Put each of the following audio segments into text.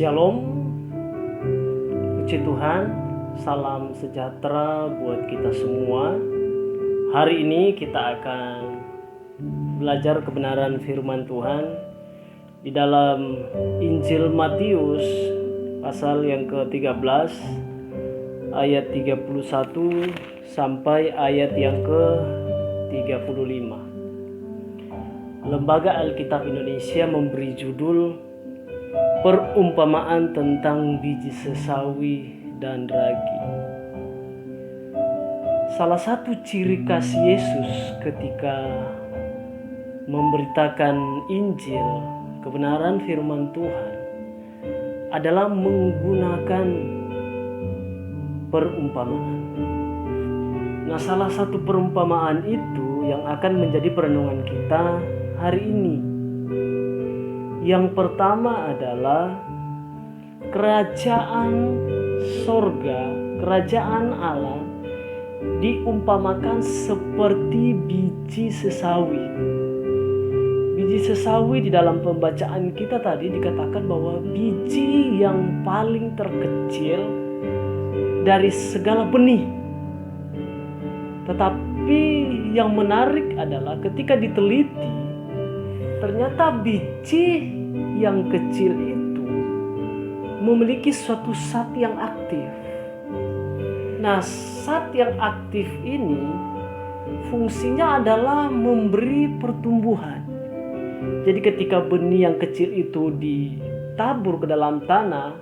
Shalom, puji Tuhan, salam sejahtera buat kita semua. Hari ini kita akan belajar kebenaran firman Tuhan di dalam Injil Matius pasal yang ke-13 ayat 31 sampai ayat yang ke-35. Lembaga Alkitab Indonesia memberi judul Perumpamaan tentang biji sesawi dan ragi. Salah satu ciri khas Yesus ketika memberitakan Injil, kebenaran firman Tuhan, adalah menggunakan perumpamaan. Nah, salah satu perumpamaan itu yang akan menjadi perenungan kita hari ini. Yang pertama adalah kerajaan sorga, kerajaan Allah diumpamakan seperti biji sesawi. Biji sesawi di dalam pembacaan kita tadi dikatakan bahwa biji yang paling terkecil dari segala benih. Tetapi yang menarik adalah ketika diteliti, ternyata biji yang kecil itu memiliki suatu zat yang aktif. Nah, zat yang aktif ini fungsinya adalah memberi pertumbuhan. Jadi ketika benih yang kecil itu ditabur ke dalam tanah,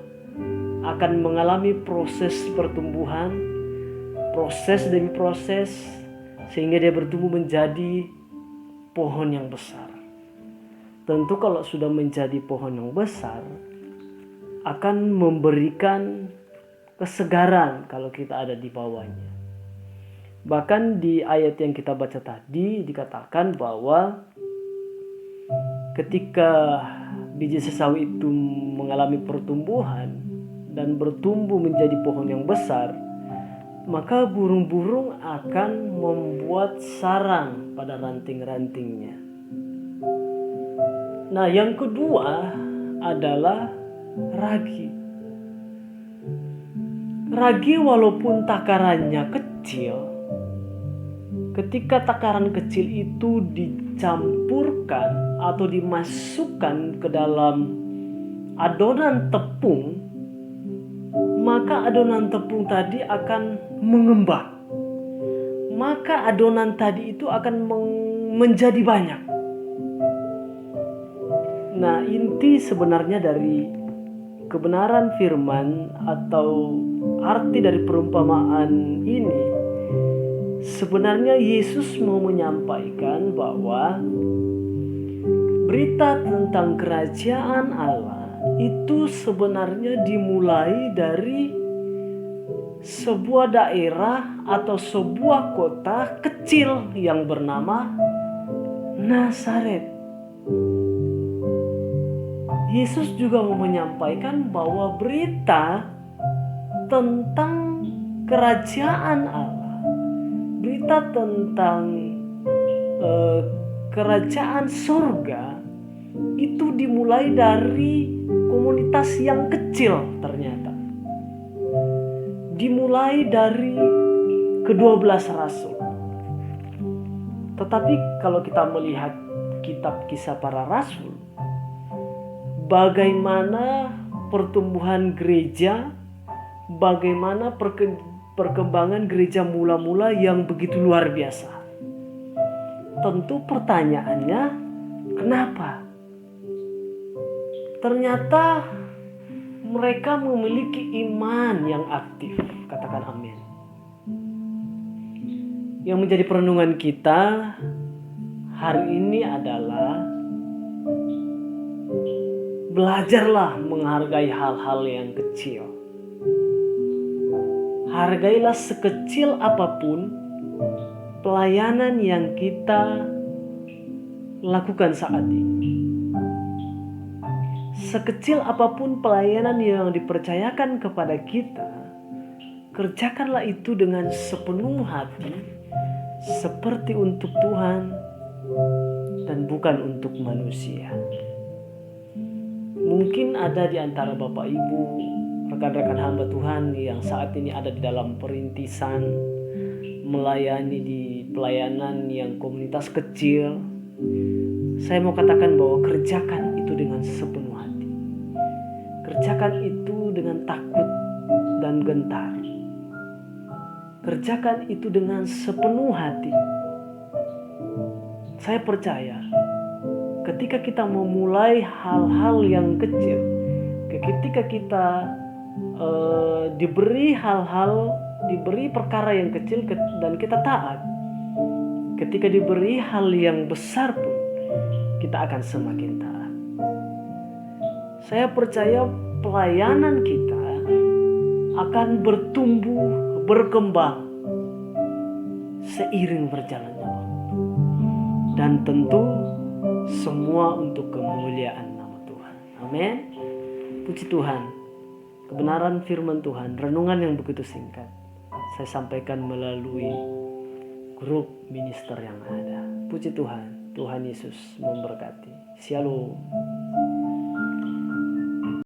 akan mengalami proses pertumbuhan, proses demi proses, sehingga dia bertumbuh menjadi pohon yang besar. Tentu kalau sudah menjadi pohon yang besar, akan memberikan kesegaran kalau kita ada di bawahnya. Bahkan di ayat yang kita baca tadi dikatakan bahwa ketika biji sesawi itu mengalami pertumbuhan dan bertumbuh menjadi pohon yang besar, maka burung-burung akan membuat sarang pada ranting-rantingnya. Nah, yang kedua adalah ragi. Ragi walaupun takarannya kecil, ketika takaran kecil itu dicampurkan atau dimasukkan ke dalam adonan tepung, maka adonan tepung tadi akan mengembang. Maka adonan tadi itu akan menjadi banyak. Nah, inti sebenarnya dari kebenaran firman atau arti dari perumpamaan ini, sebenarnya Yesus mau menyampaikan bahwa berita tentang kerajaan Allah itu sebenarnya dimulai dari sebuah daerah atau sebuah kota kecil yang bernama Nazaret. Yesus juga mau menyampaikan bahwa berita tentang kerajaan Allah, berita tentang kerajaan surga itu dimulai dari komunitas yang kecil ternyata. Dimulai dari ke-12 rasul. Tetapi kalau kita melihat kitab Kisah Para Rasul, bagaimana pertumbuhan gereja, bagaimana perkembangan gereja mula-mula yang begitu luar biasa. Tentu pertanyaannya, kenapa? Ternyata mereka memiliki iman yang aktif. Katakan amin. Yang menjadi perenungan kita hari ini adalah belajarlah menghargai hal-hal yang kecil. Hargailah sekecil apapun pelayanan yang kita lakukan saat ini. Sekecil apapun pelayanan yang dipercayakan kepada kita, kerjakanlah itu dengan sepenuh hati, seperti untuk Tuhan dan bukan untuk manusia. Mungkin ada di antara Bapak Ibu, rekan-rekan hamba Tuhan yang saat ini ada di dalam perintisan, melayani di pelayanan yang komunitas kecil. Saya mau katakan bahwa kerjakan itu dengan sepenuh hati. Kerjakan itu dengan takut dan gentar. Kerjakan itu dengan sepenuh hati. Saya percaya ketika kita memulai hal-hal yang kecil, ketika kita diberi perkara yang kecil dan kita taat, ketika diberi hal yang besar pun kita akan semakin taat. Saya percaya pelayanan kita akan bertumbuh, berkembang seiring berjalannya waktu. Dan tentu semua untuk kemuliaan nama Tuhan. Amin. Puji Tuhan. Kebenaran firman Tuhan, renungan yang begitu singkat, saya sampaikan melalui grup minister yang ada. Puji Tuhan. Tuhan Yesus memberkati. Shalom.